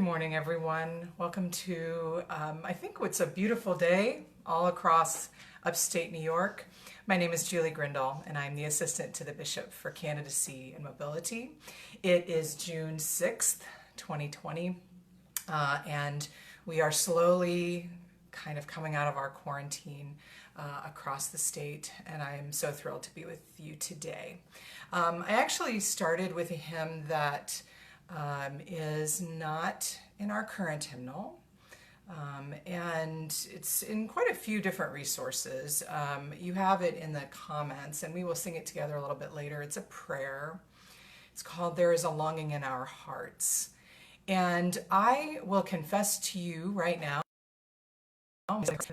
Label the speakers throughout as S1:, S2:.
S1: morning, everyone. Welcome to, I think it's a beautiful day all across upstate New York. My name is Julie Grindle, and I'm the assistant to the Bishop for Candidacy and Mobility. It is June 6th, 2020, and we are slowly kind of coming out of our quarantine across the state, and I am so thrilled to be with you today. I actually started with a hymn that is not in our current hymnal, and it's in quite a few different resources. You have it in the comments, and we will sing it together a little bit later. It's a prayer. It's called "There is a Longing in Our Hearts." And I will confess to you right now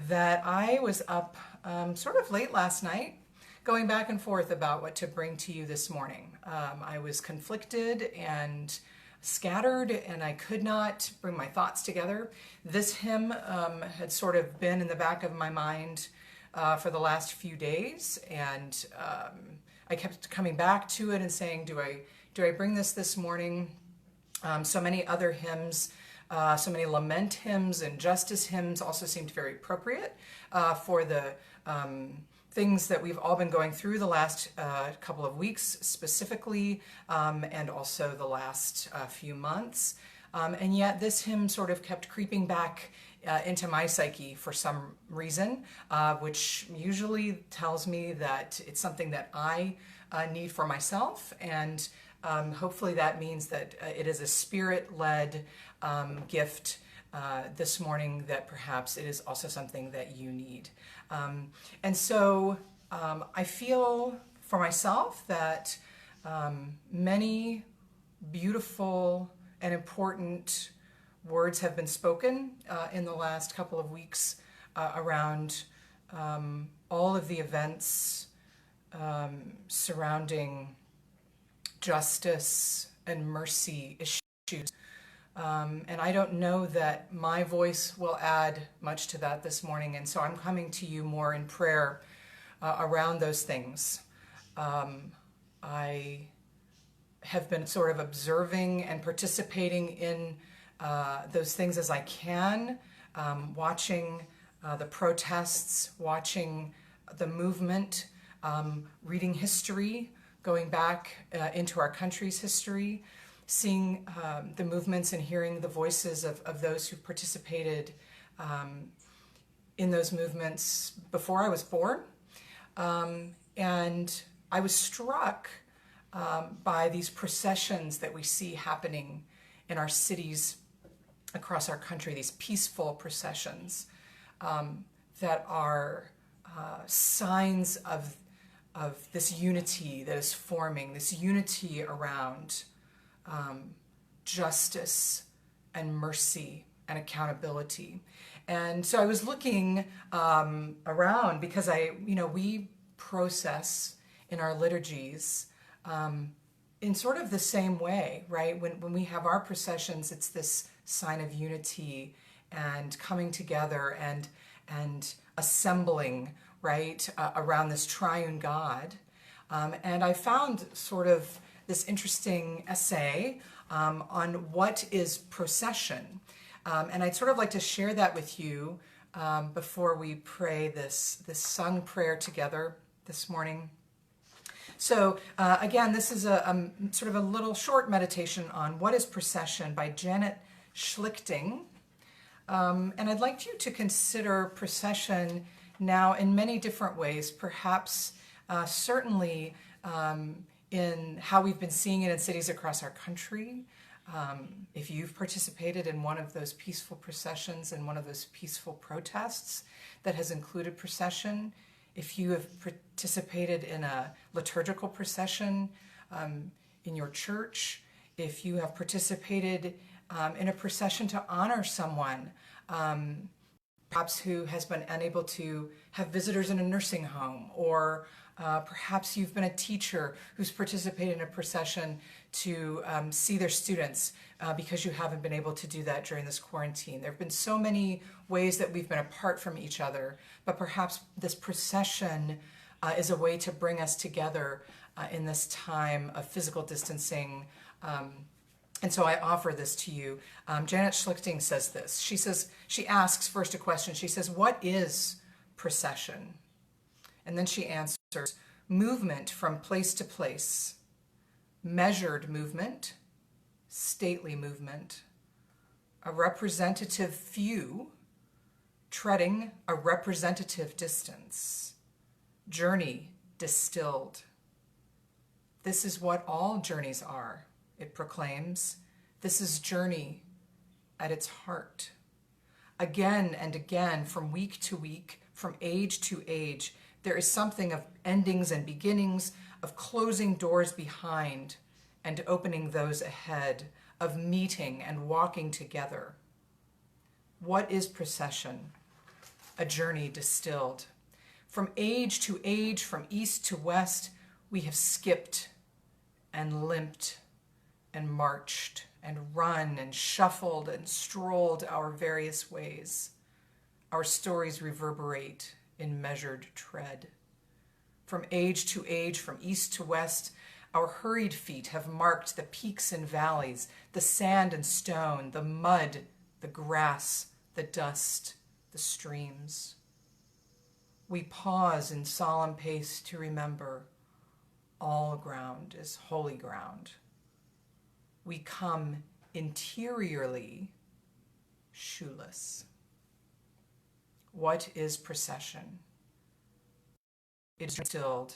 S1: that I was up sort of late last night, going back and forth about what to bring to you this morning. I was conflicted and scattered, and I could not bring my thoughts together. This hymn had sort of been in the back of my mind for the last few days, and I kept coming back to it and saying, do I bring this morning? So many other hymns, so many lament hymns and justice hymns also seemed very appropriate for the things that we've all been going through the last couple of weeks specifically, and also the last few months. And yet this hymn sort of kept creeping back into my psyche for some reason, which usually tells me that it's something that I need for myself, and hopefully that means that it is a spirit-led gift this morning, that perhaps it is also something that you need. And so I feel for myself that many beautiful and important words have been spoken in the last couple of weeks around all of the events surrounding justice and mercy issues. And I don't know that my voice will add much to that this morning, and so I'm coming to you more in prayer around those things. I have been sort of observing and participating in those things as I can, watching the protests, watching the movement, reading history, going back into our country's history, seeing the movements and hearing the voices of those who participated in those movements before I was born. And I was struck by these processions that we see happening in our cities across our country, these peaceful processions that are signs of this unity that is forming, this unity around justice and mercy and accountability. And so I was looking around, because we process in our liturgies in sort of the same way, right? When we have our processions, it's this sign of unity and coming together and assembling, right, around this triune God. And I found sort of this interesting essay on what is procession. And I'd sort of like to share that with you before we pray this sung prayer together this morning. So again, this is a sort of a little short meditation on what is procession by Janet Schlichting. And I'd like you to consider procession now in many different ways, perhaps certainly in how we've been seeing it in cities across our country. If you've participated in one of those peaceful processions and one of those peaceful protests that has included procession, if you have participated in a liturgical procession in your church, if you have participated in a procession to honor someone, perhaps who has been unable to have visitors in a nursing home, or perhaps you've been a teacher who's participated in a procession to see their students because you haven't been able to do that during this quarantine. There have been so many ways that we've been apart from each other, but perhaps this procession is a way to bring us together in this time of physical distancing And so I offer this to you. Janet Schlichting says this. She asks first a question. She says, what is procession? And then she answers, movement from place to place, measured movement, stately movement, a representative few treading a representative distance, journey distilled. This is what all journeys are, it proclaims. This is journey at its heart. Again and again, from week to week, from age to age, there is something of endings and beginnings, of closing doors behind and opening those ahead, of meeting and walking together. What is procession? A journey distilled. From age to age, from east to west, we have skipped and limped and marched and run and shuffled and strolled our various ways. Our stories reverberate in measured tread. From age to age, from east to west, our hurried feet have marked the peaks and valleys, the sand and stone, the mud, the grass, the dust, the streams. We pause in solemn pace to remember all ground is holy ground. We come interiorly shoeless. What is procession? It is distilled,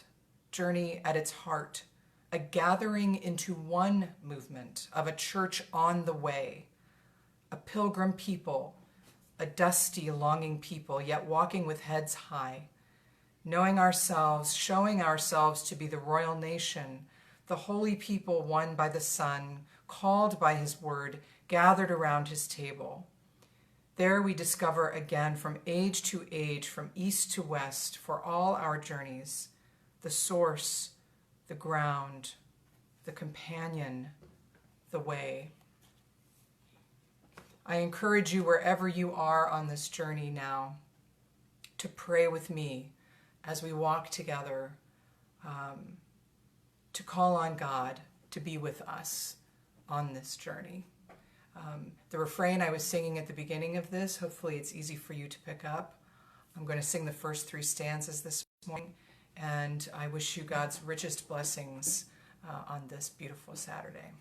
S1: journey at its heart, a gathering into one movement of a church on the way, a pilgrim people, a dusty, longing people, yet walking with heads high, knowing ourselves, showing ourselves to be the royal nation, the holy people won by the Son, called by his word, gathered around his table. There we discover again from age to age, from east to west, for all our journeys, the source, the ground, the companion, the way. I encourage you wherever you are on this journey now to pray with me as we walk together, to call on God to be with us on this journey. The refrain I was singing at the beginning of this, hopefully it's easy for you to pick up. I'm going to sing the first 3 stanzas this morning, and I wish you God's richest blessings on this beautiful Saturday.